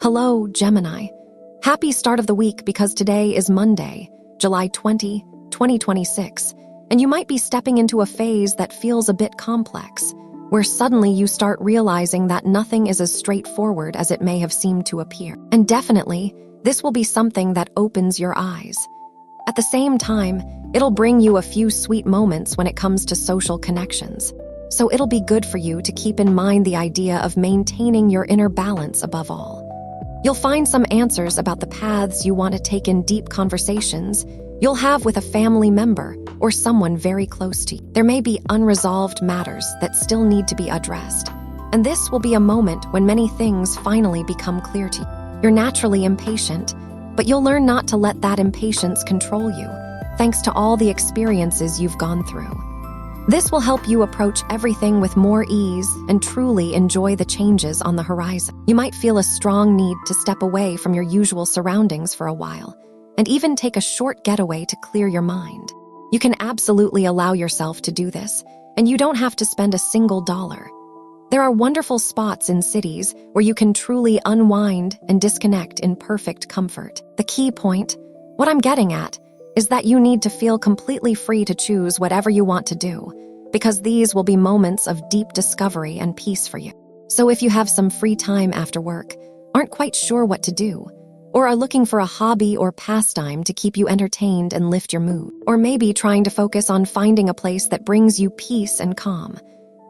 Hello, Gemini. Happy start of the week because today is Monday, July 20, 2026, and you might be stepping into a phase that feels a bit complex, where suddenly you start realizing that nothing is as straightforward as it may have seemed to appear. And definitely, this will be something that opens your eyes. At the same time, it'll bring you a few sweet moments when it comes to social connections. So it'll be good for you to keep in mind the idea of maintaining your inner balance above all. You'll find some answers about the paths you want to take in deep conversations you'll have with a family member or someone very close to you. There may be unresolved matters that still need to be addressed, and this will be a moment when many things finally become clear to you. You're naturally impatient, but you'll learn not to let that impatience control you, thanks to all the experiences you've gone through. This will help you approach everything with more ease and truly enjoy the changes on the horizon. You might feel a strong need to step away from your usual surroundings for a while, and even take a short getaway to clear your mind. You can absolutely allow yourself to do this, and you don't have to spend a single dollar. There are wonderful spots in cities where you can truly unwind and disconnect in perfect comfort. The key point, what I'm getting at, is that you need to feel completely free to choose whatever you want to do, because these will be moments of deep discovery and peace for you. So if you have some free time after work, aren't quite sure what to do, or are looking for a hobby or pastime to keep you entertained and lift your mood, or maybe trying to focus on finding a place that brings you peace and calm,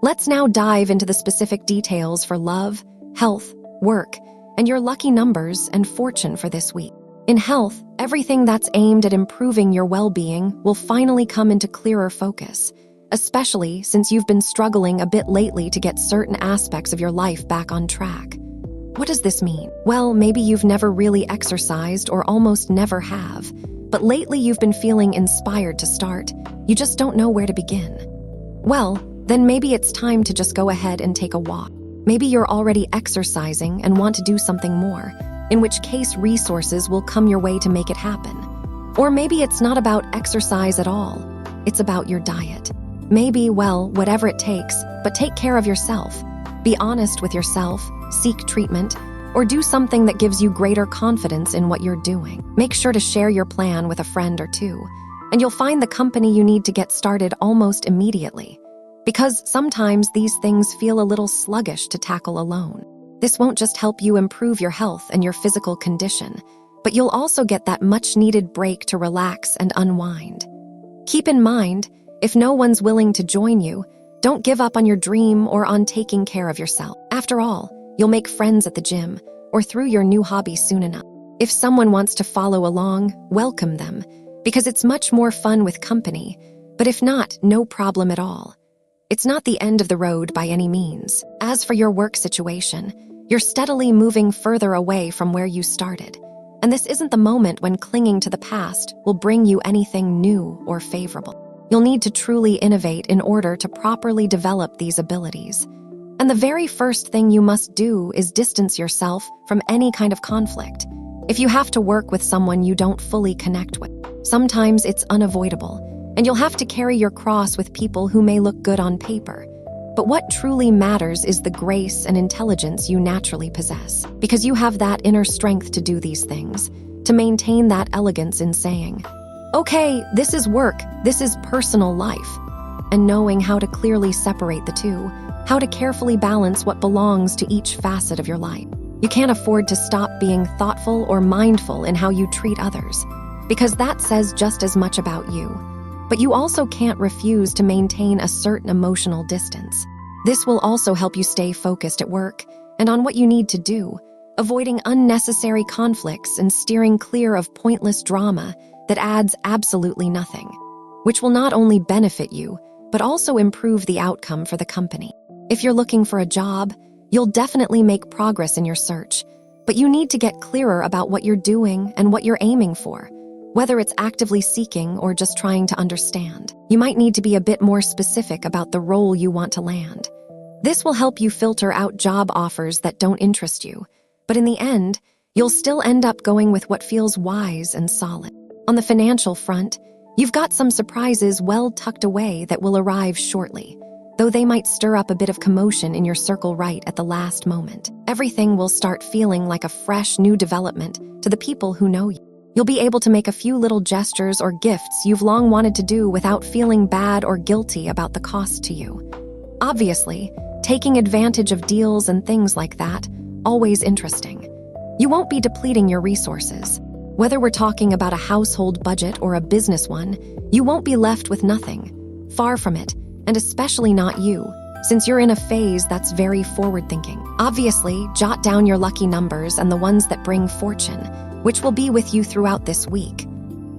let's now dive into the specific details for love, health, work, and your lucky numbers and fortune for this week. In health, everything that's aimed at improving your well-being will finally come into clearer focus, especially since you've been struggling a bit lately to get certain aspects of your life back on track. What does this mean? Well, maybe you've never really exercised or almost never have, but lately you've been feeling inspired to start. You just don't know where to begin. Well, then maybe it's time to just go ahead and take a walk. Maybe you're already exercising and want to do something more, in which case resources will come your way to make it happen. Or maybe it's not about exercise at all. It's about your diet. Maybe, well, whatever it takes, but take care of yourself. Be honest with yourself, seek treatment, or do something that gives you greater confidence in what you're doing. Make sure to share your plan with a friend or two, and you'll find the company you need to get started almost immediately. Because sometimes these things feel a little sluggish to tackle alone. This won't just help you improve your health and your physical condition, but you'll also get that much-needed break to relax and unwind. Keep in mind, if no one's willing to join you, don't give up on your dream or on taking care of yourself. After all, you'll make friends at the gym or through your new hobby soon enough. If someone wants to follow along, welcome them, because it's much more fun with company, but if not, no problem at all. It's not the end of the road by any means. As for your work situation, you're steadily moving further away from where you started, and this isn't the moment when clinging to the past will bring you anything new or favorable. You'll need to truly innovate in order to properly develop these abilities. And the very first thing you must do is distance yourself from any kind of conflict. If you have to work with someone you don't fully connect with, sometimes it's unavoidable, and you'll have to carry your cross with people who may look good on paper. But what truly matters is the grace and intelligence you naturally possess, because you have that inner strength to do these things, to maintain that elegance in saying, okay, this is work, this is personal life, and knowing how to clearly separate the two, how to carefully balance what belongs to each facet of your life. You can't afford to stop being thoughtful or mindful in how you treat others, because that says just as much about you. But you also can't refuse to maintain a certain emotional distance. This will also help you stay focused at work and on what you need to do, avoiding unnecessary conflicts and steering clear of pointless drama that adds absolutely nothing, which will not only benefit you, but also improve the outcome for the company. If you're looking for a job, you'll definitely make progress in your search, but you need to get clearer about what you're doing and what you're aiming for. Whether it's actively seeking or just trying to understand, you might need to be a bit more specific about the role you want to land. This will help you filter out job offers that don't interest you, but in the end, you'll still end up going with what feels wise and solid. On the financial front, you've got some surprises well tucked away that will arrive shortly. though they might stir up a bit of commotion in your circle right at the last moment. Everything will start feeling like a fresh new development to the people who know you. You'll be able to make a few little gestures or gifts you've long wanted to do without feeling bad or guilty about the cost to you. Obviously, taking advantage of deals and things like that, always interesting. You won't be depleting your resources. Whether we're talking about a household budget or a business one, you won't be left with nothing. Far from it, and especially not you, since you're in a phase that's very forward-thinking. Obviously, jot down your lucky numbers and the ones that bring fortune, which will be with you throughout this week.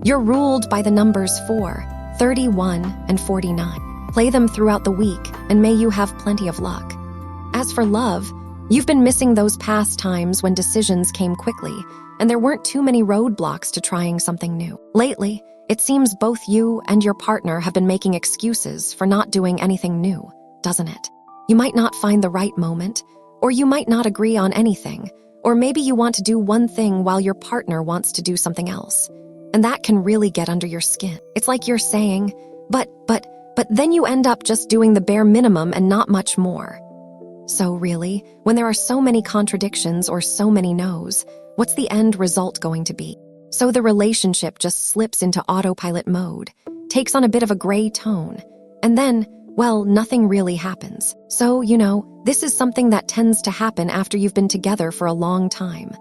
You're ruled by the numbers 4, 31, and 49. Play them throughout the week, and may you have plenty of luck. As for love, you've been missing those past times when decisions came quickly, and there weren't too many roadblocks to trying something new. Lately, it seems both you and your partner have been making excuses for not doing anything new, doesn't it? You might not find the right moment, or you might not agree on anything, or maybe you want to do one thing while your partner wants to do something else. And that can really get under your skin. It's like you're saying, but then you end up just doing the bare minimum and not much more. So really, when there are so many contradictions or so many no's, what's the end result going to be? So the relationship just slips into autopilot mode, takes on a bit of a gray tone, and then, well, nothing really happens. So, this is something that tends to happen after you've been together for a long time.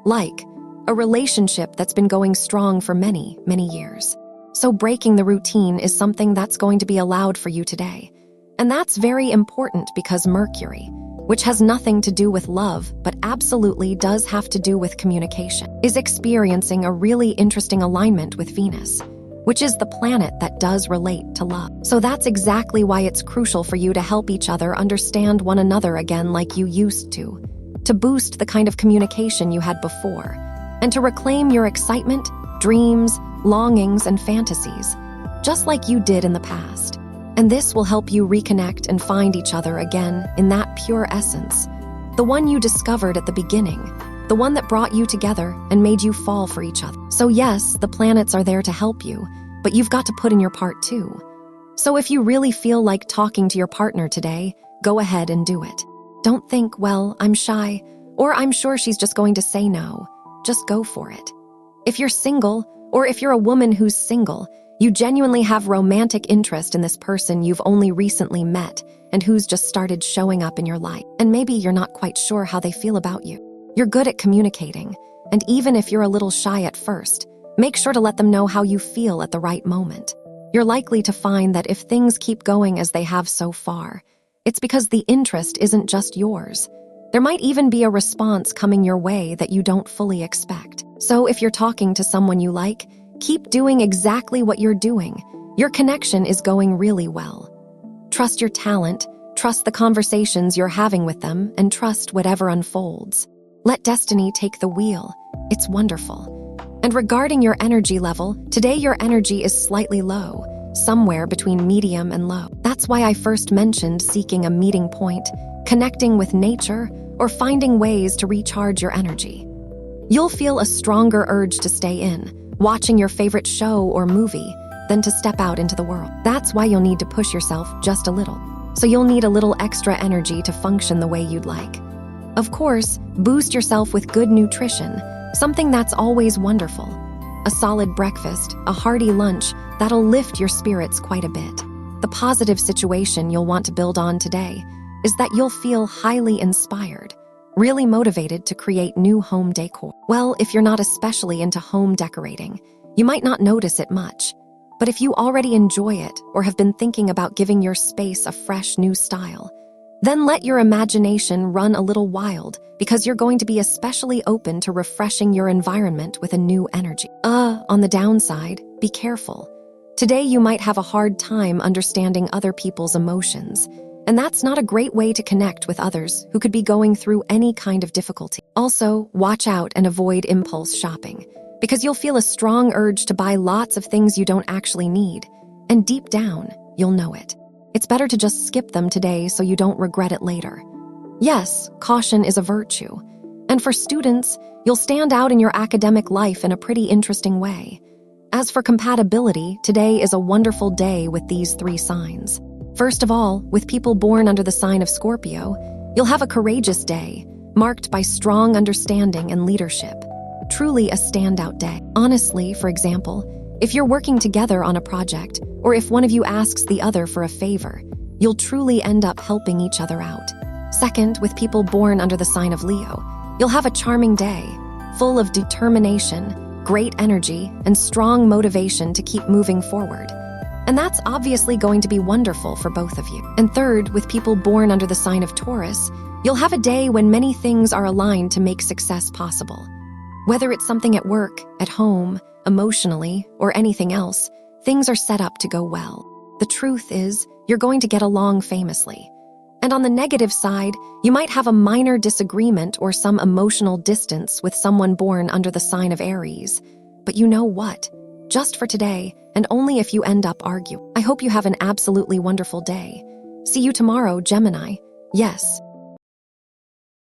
Like a relationship that's been going strong for many, many years. So breaking the routine is something that's going to be allowed for you today. And that's very important because Mercury, which has nothing to do with love, but absolutely does have to do with communication, is experiencing a really interesting alignment with Venus, which is the planet that does relate to love. So that's exactly why it's crucial for you to help each other understand one another again like you used to boost the kind of communication you had before, and to reclaim your excitement, dreams, longings, and fantasies, just like you did in the past. And this will help you reconnect and find each other again in that pure essence, the one you discovered at the beginning, the one that brought you together and made you fall for each other. So yes, the planets are there to help you, but you've got to put in your part too. So if you really feel like talking to your partner today, go ahead and do it. Don't think, well, I'm shy, or I'm sure she's just going to say no. Just go for it. If you're single, or if you're a woman who's single, you genuinely have romantic interest in this person you've only recently met and who's just started showing up in your life. And maybe you're not quite sure how they feel about you. You're good at communicating, and even if you're a little shy at first, make sure to let them know how you feel at the right moment. You're likely to find that if things keep going as they have so far, it's because the interest isn't just yours. There might even be a response coming your way that you don't fully expect. So if you're talking to someone you like, keep doing exactly what you're doing. Your connection is going really well. Trust your talent, trust the conversations you're having with them, and trust whatever unfolds. Let destiny take the wheel. It's wonderful. And regarding your energy level, today your energy is slightly low, somewhere between medium and low. That's why I first mentioned seeking a meeting point, connecting with nature, or finding ways to recharge your energy. You'll feel a stronger urge to stay in, watching your favorite show or movie, than to step out into the world. That's why you'll need to push yourself just a little. So you'll need a little extra energy to function the way you'd like. Of course, boost yourself with good nutrition, something that's always wonderful. A solid breakfast, a hearty lunch, that'll lift your spirits quite a bit. The positive situation you'll want to build on today is that you'll feel highly inspired, really motivated to create new home decor. Well, if you're not especially into home decorating, you might not notice it much. But if you already enjoy it or have been thinking about giving your space a fresh new style, then let your imagination run a little wild because you're going to be especially open to refreshing your environment with a new energy. On the downside, be careful. Today you might have a hard time understanding other people's emotions, and that's not a great way to connect with others who could be going through any kind of difficulty. Also, watch out and avoid impulse shopping, because you'll feel a strong urge to buy lots of things you don't actually need, and deep down, you'll know it. It's better to just skip them today so you don't regret it later. Yes, caution is a virtue, and for students, you'll stand out in your academic life in a pretty interesting way. As for compatibility, today is a wonderful day with these 3 signs. First of all, with people born under the sign of Scorpio, you'll have a courageous day, marked by strong understanding and leadership. Truly a standout day. Honestly, for example, if you're working together on a project, or if one of you asks the other for a favor, you'll truly end up helping each other out. Second, with people born under the sign of Leo, you'll have a charming day, full of determination, great energy, and strong motivation to keep moving forward. And that's obviously going to be wonderful for both of you. And third, with people born under the sign of Taurus, you'll have a day when many things are aligned to make success possible. Whether it's something at work, at home, emotionally, or anything else, things are set up to go well. The truth is, you're going to get along famously. And on the negative side, you might have a minor disagreement or some emotional distance with someone born under the sign of Aries. But you know what? Just for today, and only if you end up arguing. I hope you have an absolutely wonderful day. See you tomorrow, Gemini. Yes.